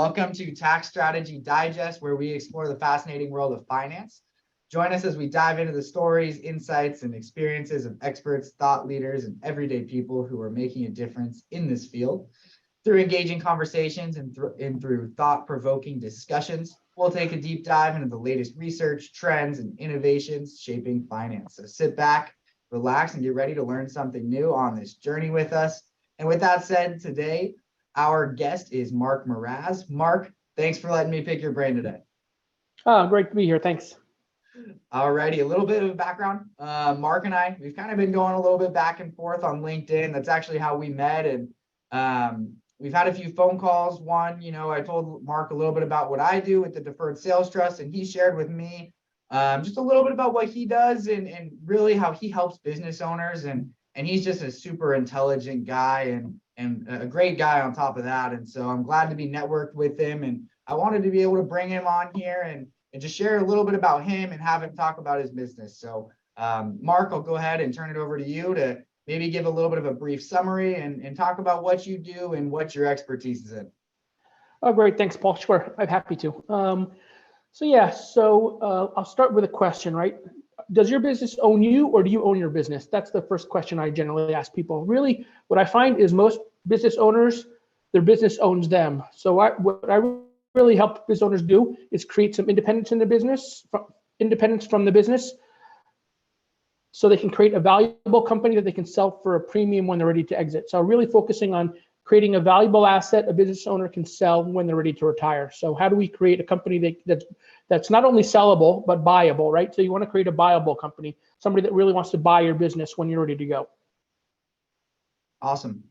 Welcome to Tax Strategy Digest, where we explore the fascinating world of finance. Join us as we dive into the stories, insights, and experiences of experts, thought leaders, and everyday people who are making a difference in this field. Through engaging conversations and through thought-provoking discussions, we'll take a deep dive into the latest research, trends, and innovations shaping finance. So sit back, relax, and get ready to learn something new on this journey with us. And with that said, today, our guest is Mark Mraz. Mark, thanks for letting me pick your brain today. Great to be here. Thanks. Alrighty, a little bit of background. Mark and I, we've kind of been going a little bit back and forth on LinkedIn. That's actually how we met. And we've had a few phone calls. One, I told Mark a little bit about what I do with the Deferred Sales Trust, and he shared with me just a little bit about what he does and really how he helps business owners. And he's just a super intelligent guy and a great guy on top of that. And so I'm glad to be networked with him. And I wanted to be able to bring him on here and just share a little bit about him and have him talk about his business. So Mark, I'll go ahead and turn it over to you to maybe give a little bit of a brief summary and talk about what you do and what your expertise is in. Oh, great. Thanks, Paul. Sure, I'm happy to. I'll start with a question, right? Does your business own you, or do you own your business? That's the first question I generally ask people. Really, what I find is most business owners, their business owns them. So what I really help business owners do is create some independence in the business, independence from the business, so they can create a valuable company that they can sell for a premium when they're ready to exit. So really focusing on creating a valuable asset a business owner can sell when they're ready to retire. So how do we create a company that's not only sellable, but buyable, right? So you want to create a buyable company, somebody that really wants to buy your business when you're ready to go. Awesome.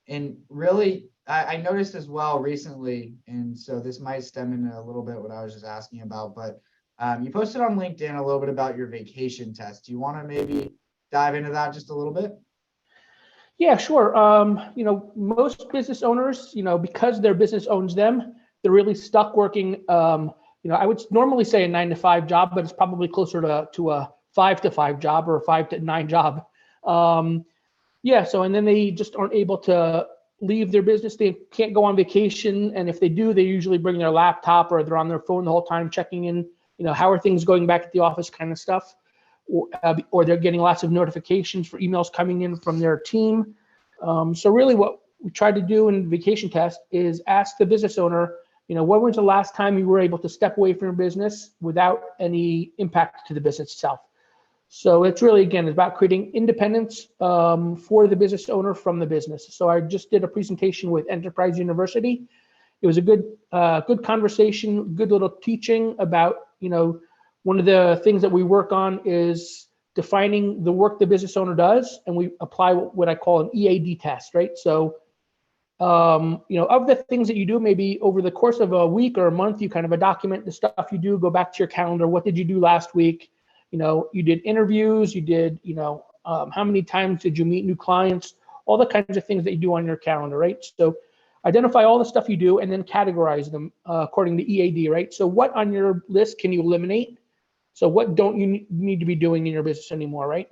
And really, I noticed as well recently, and so this might stem into a little bit what I was just asking about, but you posted on LinkedIn a little bit about your vacation test. Do you want to maybe dive into that just a little bit? Yeah, sure. Most business owners, because their business owns them, they're really stuck working. I would normally say a 9-to-5 job, but it's probably closer to a 5-to-5 job or a 5-to-9 job. And then they just aren't able to leave their business. They can't go on vacation, and if they do, they usually bring their laptop or they're on their phone the whole time checking in. How are things going back at the office, kind of stuff. Or they're getting lots of notifications for emails coming in from their team. So really what we tried to do in the vacation test is ask the business owner, when was the last time you were able to step away from your business without any impact to the business itself? So it's really, again, it's about creating independence for the business owner from the business. So I just did a presentation with Enterprise University. It was a good conversation, good little teaching about, one of the things that we work on is defining the work the business owner does, and we apply what I call an EAD test, right? So, of the things that you do, maybe over the course of a week or a month, you kind of document the stuff you do, go back to your calendar. What did you do last week? You did interviews, you did, how many times did you meet new clients? All the kinds of things that you do on your calendar, right? So identify all the stuff you do and then categorize them according to EAD, right? So what on your list can you eliminate? So what don't you need to be doing in your business anymore, right?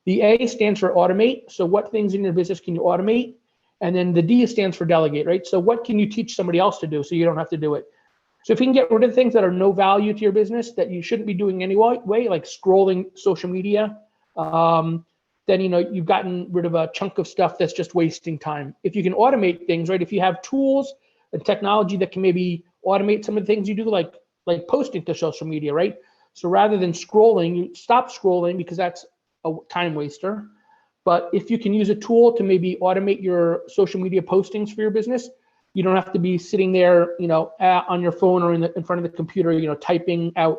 The A stands for automate. So what things in your business can you automate? And then the D stands for delegate, right? So what can you teach somebody else to do so you don't have to do it? So if you can get rid of things that are no value to your business that you shouldn't be doing anyway, like scrolling social media, then you've gotten rid of a chunk of stuff that's just wasting time. If you can automate things, right? If you have tools and technology that can maybe automate some of the things you do, like posting to social media, right? So rather than scrolling, you stop scrolling because that's a time waster. But if you can use a tool to maybe automate your social media postings for your business, you don't have to be sitting there, on your phone or in front of the computer, typing out,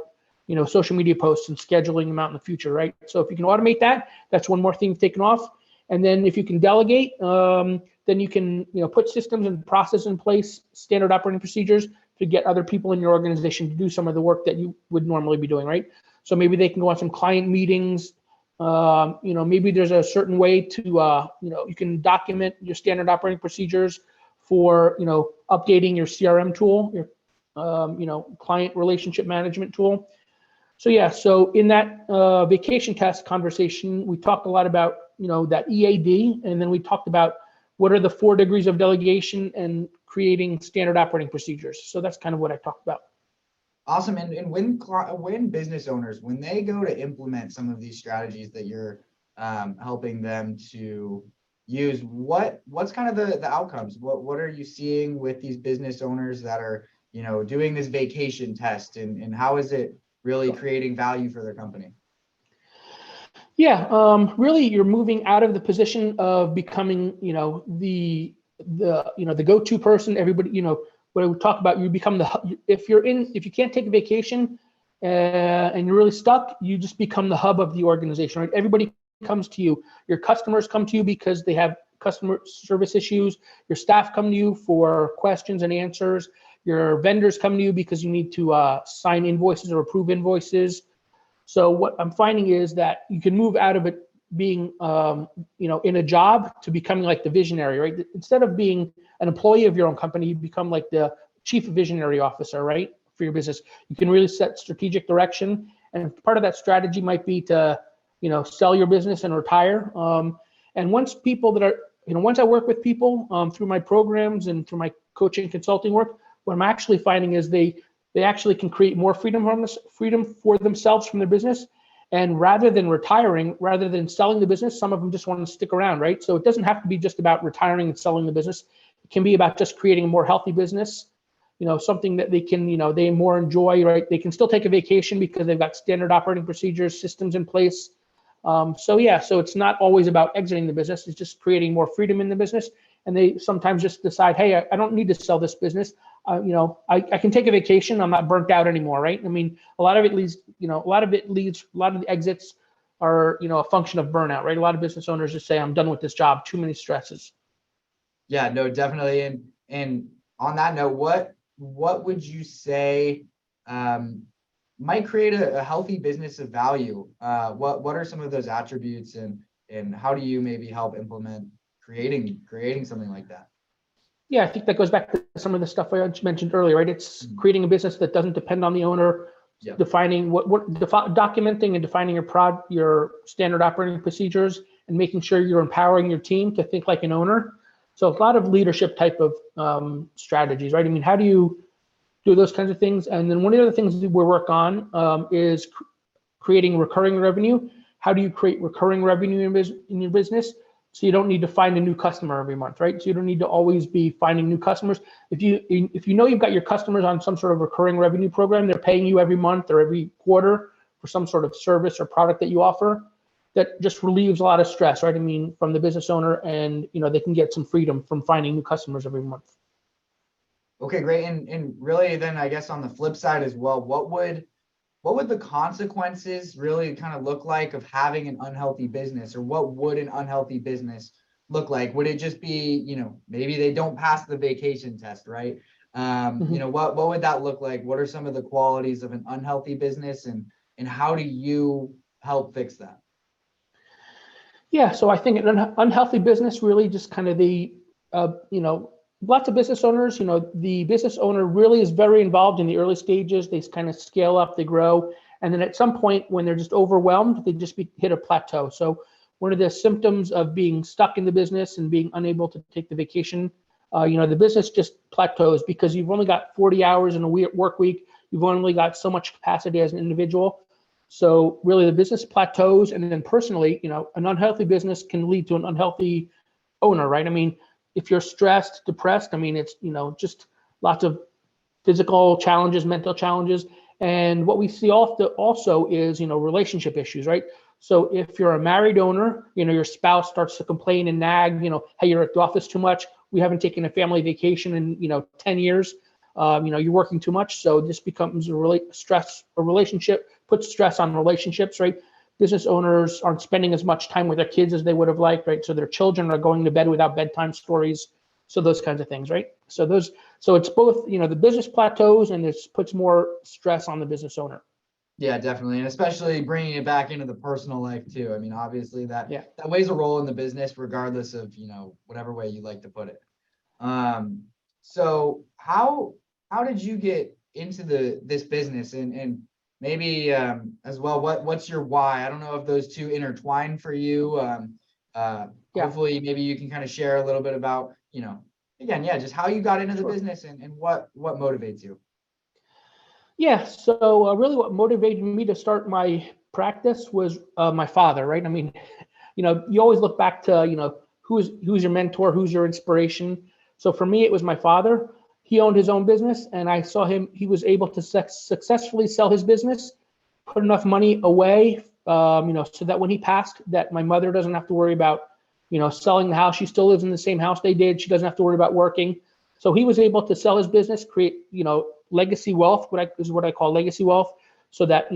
social media posts and scheduling them out in the future, right? So if you can automate that, that's one more thing you've taken off. And then if you can delegate, then you can, put systems and processes in place, standard operating procedures to get other people in your organization to do some of the work that you would normally be doing, right? So maybe they can go on some client meetings. Maybe there's a certain way to, you can document your standard operating procedures for, updating your CRM tool, your, client relationship management tool. So in that vacation test conversation, we talked a lot about, that EAD, and then we talked about what are the 4 degrees of delegation and creating standard operating procedures. So that's kind of what I talked about. Awesome. And when business owners, when they go to implement some of these strategies that you're helping them to use, what's kind of the outcomes? What are you seeing with these business owners that are, doing this vacation test, and how is it really creating value for their company? Yeah, really, you're moving out of the position of becoming, the go-to person. Everybody, what we talk about, you become if you can't take a vacation and you're really stuck, you just become the hub of the organization, right? Everybody comes to you. Your customers come to you because they have customer service issues. Your staff come to you for questions and answers. Your vendors come to you because you need to sign invoices or approve invoices. So what I'm finding is that you can move out of it being, in a job to becoming like the visionary, right? Instead of being an employee of your own company, you become like the chief visionary officer, right? For your business, you can really set strategic direction. And part of that strategy might be to, sell your business and retire. And once I work with people through my programs and through my coaching consulting work, what I'm actually finding is they actually can create more freedom for themselves from their business. And rather than selling the business, some of them just want to stick around, right? So it doesn't have to be just about retiring and selling the business. It can be about just creating a more healthy business, something that they can, they more enjoy, right? They can still take a vacation because they've got standard operating procedures, systems in place. So it's not always about exiting the business. It's just creating more freedom in the business. And they sometimes just decide, hey, I don't need to sell this business. I can take a vacation. I'm not burnt out anymore, right? I mean, a lot of the exits are, a function of burnout, right? A lot of business owners just say, I'm done with this job, too many stresses. Yeah, no, definitely. And on that note, what would you say might create a healthy business of value? What are some of those attributes, and how do you maybe help implement creating something like that? Yeah, I think that goes back to some of the stuff I mentioned earlier, right? It's creating a business that doesn't depend on the owner, defining documenting and defining your standard operating procedures, and making sure you're empowering your team to think like an owner. So a lot of leadership type of strategies, right? I mean, how do you do those kinds of things? And then one of the other things that we work on is creating recurring revenue. How do you create recurring revenue in your business? So you don't need to find a new customer every month, right? So you don't need to always be finding new customers. If you know you've got your customers on some sort of recurring revenue program, they're paying you every month or every quarter for some sort of service or product that you offer, that just relieves a lot of stress, right? I mean, from the business owner, and they can get some freedom from finding new customers every month. Okay, great. And really then I guess on the flip side as well, what would the consequences really kind of look like of having an unhealthy business, or what would an unhealthy business look like? Would it just be, maybe they don't pass the vacation test, right? What would that look like? What are some of the qualities of an unhealthy business, and how do you help fix that? Yeah, so I think an unhealthy business really just kind of lots of business owners, the business owner really is very involved in the early stages. They kind of scale up, they grow. And then at some point when they're just overwhelmed, they just hit a plateau. So one of the symptoms of being stuck in the business and being unable to take the vacation, the business just plateaus because you've only got 40 hours in a work week. You've only got so much capacity as an individual. So really the business plateaus. And then personally, an unhealthy business can lead to an unhealthy owner, right? I mean, if you're stressed, depressed, I mean, it's, just lots of physical challenges, mental challenges. And what we see also is, relationship issues, right? So if you're a married owner, your spouse starts to complain and nag, hey, you're at the office too much. We haven't taken a family vacation in, 10 years. You're working too much. So this becomes a relationship, puts stress on relationships, right? Business owners aren't spending as much time with their kids as they would have liked, right? So their children are going to bed without bedtime stories. So those kinds of things, right? So it's both, the business plateaus, and this puts more stress on the business owner. Yeah, definitely. And especially bringing it back into the personal life too. I mean, obviously that weighs a role in the business, regardless of, whatever way you like to put it. So how did you get into this business, and maybe as well, what's your why? I don't know if those two intertwine for you. Hopefully maybe you can kind of share a little bit about, again, yeah, just how you got into the Sure. business and what motivates you. Yeah. So really, what motivated me to start my practice was my father, right? I mean, you always look back to, who's your mentor, who's your inspiration. So for me, it was my father. He owned his own business, and I saw him. He was able to successfully sell his business, put enough money away, so that when he passed, that my mother doesn't have to worry about, selling the house. She still lives in the same house they did. She doesn't have to worry about working. So he was able to sell his business, create, legacy wealth, what I call legacy wealth, so that,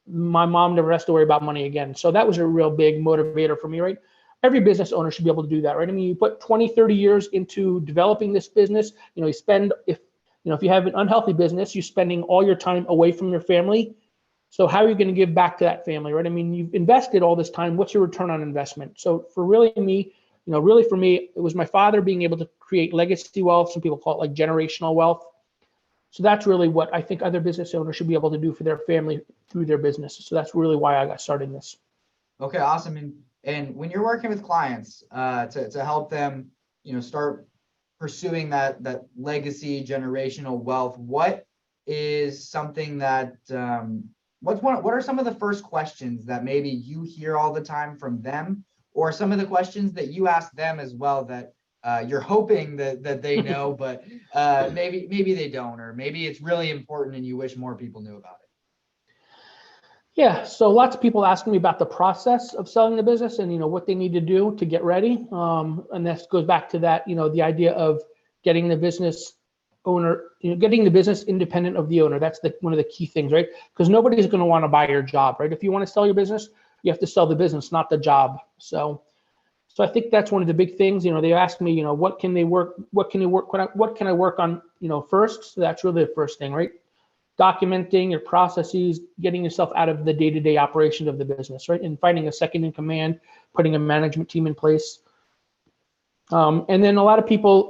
my mom never has to worry about money again. So that was a real big motivator for me, right? Every business owner should be able to do that, right? I mean, you put 20, 30 years into developing this business, you spend, if you have an unhealthy business, you're spending all your time away from your family. So how are you going to give back to that family, right? I mean, you've invested all this time. What's your return on investment? So for me, it was my father being able to create legacy wealth. Some people call it like generational wealth. So that's really what I think other business owners should be able to do for their family through their business. So that's really why I got started in this. Okay, awesome. And when you're working with clients to help them, start pursuing that legacy generational wealth, what is something that what are some of the first questions that maybe you hear all the time from them, or some of the questions that you ask them as well that you're hoping that they know, but maybe they don't, or maybe it's really important and you wish more people knew about it? Yeah, so lots of people asking me about the process of selling the business and what they need to do to get ready. And this goes back to that, the idea of getting the business owner, getting the business independent of the owner. That's one of the key things, right? Because nobody's going to want to buy your job, right? If you want to sell your business, you have to sell the business, not the job. So I think that's one of the big things. They ask me, what can I work on, first? So that's really the first thing, right? Documenting your processes, getting yourself out of the day-to-day operations of the business, right? And finding a second in command, putting a management team in place. And then a lot of people,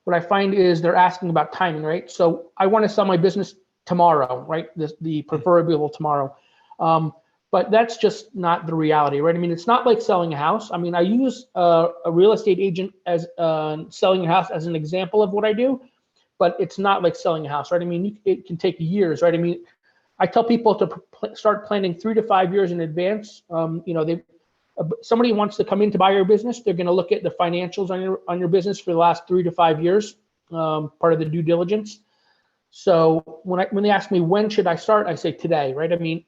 what I find is they're asking about timing, right? So I want to sell my business tomorrow, right? The proverbial tomorrow. But that's just not the reality, right? I mean, it's not like selling a house. I mean, I use a real estate agent as selling a house as an example of what I do, but it's not like selling a house, right? I mean, it can take years, right? I mean, I tell people to start planning 3 to 5 years in advance. Somebody wants to come in to buy your business, they're going to look at the financials on your business for the last 3 to 5 years, part of the due diligence. So when they ask me when should I start, I say today, right? I mean,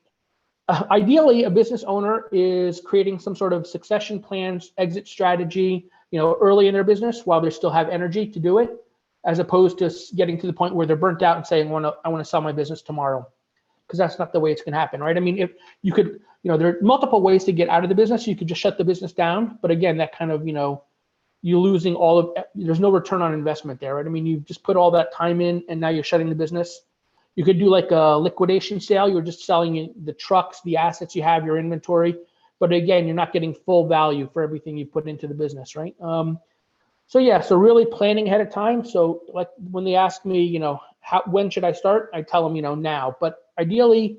ideally, a business owner is creating some sort of succession plans, exit strategy, early in their business while they still have energy to do it, as opposed to getting to the point where they're burnt out and saying, I want to sell my business tomorrow, because that's not the way it's going to happen, right? I mean, if you could, there are multiple ways to get out of the business. You could just shut the business down, but again, that kind of, you're losing there's no return on investment there, right? I mean, you've just put all that time in and now you're shutting the business. You could do like a liquidation sale. You're just selling the trucks, the assets you have, your inventory. But again, you're not getting full value for everything you put into the business, right? So really planning ahead of time. So like when they ask me, when should I start? I tell them, now. But ideally,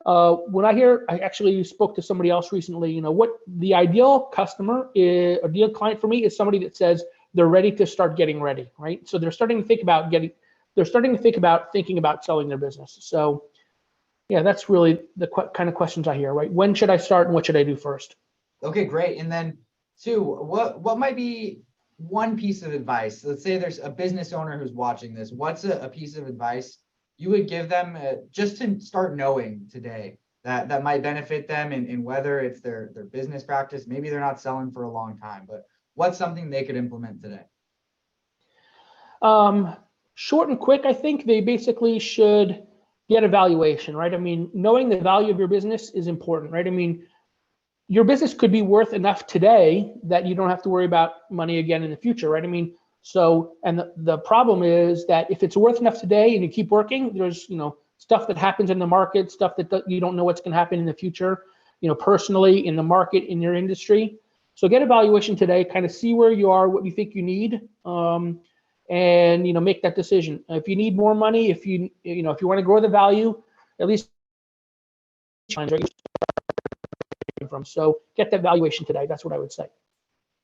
I actually spoke to somebody else recently, what the ideal customer is, ideal client for me is somebody that says they're ready to start getting ready, right? So they're starting to think about thinking about selling their business. So yeah, that's really the kind of questions I hear, right? When should I start and what should I do first? Okay, great. And then two, what might be one piece of advice? Let's say there's a business owner who's watching this. What's a piece of advice you would give them just to start knowing today that might benefit them in whether it's their business practice? Maybe they're not selling for a long time, but what's something they could implement today? Short and quick, I think they basically should get a valuation, right? I mean, knowing the value of your business is important, right? I mean, your business could be worth enough today that you don't have to worry about money again in the future, right? I mean, and the problem is that if it's worth enough today and you keep working, there's, stuff that happens in the market, stuff that you don't know what's going to happen in the future, personally, in the market, in your industry. So get a valuation today, kind of see where you are, what you think you need, and make that decision. If you need more money, if you want to grow the value, at least from. So get that valuation today. That's what I would say.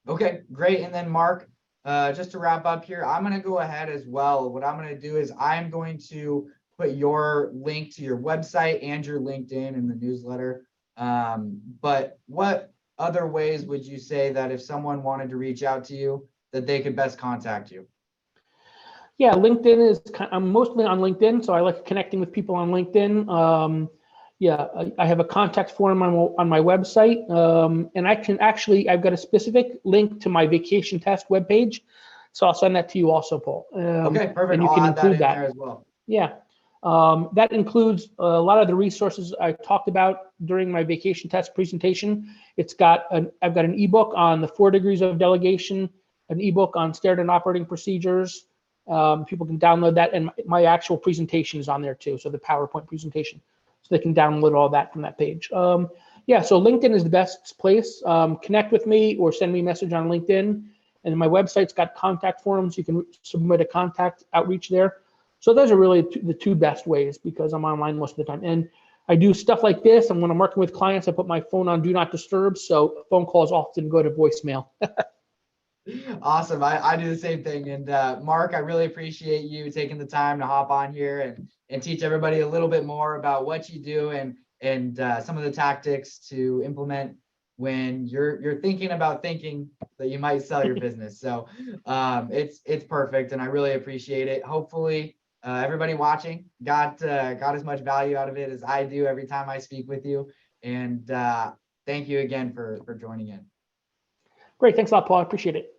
Okay, great. And then Mark, just to wrap up here, I'm going to go ahead as well. What I'm going to do is I'm going to put your link to your website and your LinkedIn in the newsletter. But what other ways would you say that if someone wanted to reach out to you, that they could best contact you? Yeah, LinkedIn is, I'm mostly on LinkedIn, so I like connecting with people on LinkedIn. Yeah, I have a contact form on my website, and I can actually, I've got a specific link to my vacation test webpage, so I'll send that to you also, Paul. Okay, perfect. And you I'll can add that include in that. there as well. Yeah, that includes a lot of the resources I talked about during my vacation test presentation. I've got an ebook on the 4 degrees of delegation, an ebook on standard operating procedures. People can download that, and my actual presentation is on there too, so the PowerPoint presentation. So they can download all that from that page. Yeah, so LinkedIn is the best place. Connect with me or send me a message on LinkedIn. And my website's got contact forms. You can submit a contact outreach there. So those are really the 2 best ways, because I'm online most of the time. And I do stuff like this. And when I'm working with clients, I put my phone on do not disturb. So phone calls often go to voicemail. Awesome. I do the same thing. And Mark, I really appreciate you taking the time to hop on here and teach everybody a little bit more about what you do and some of the tactics to implement when you're thinking about thinking that you might sell your business. So it's perfect, and I really appreciate it. Hopefully everybody watching got as much value out of it as I do every time I speak with you. And thank you again for joining in. Great. Thanks a lot, Paul. I appreciate it.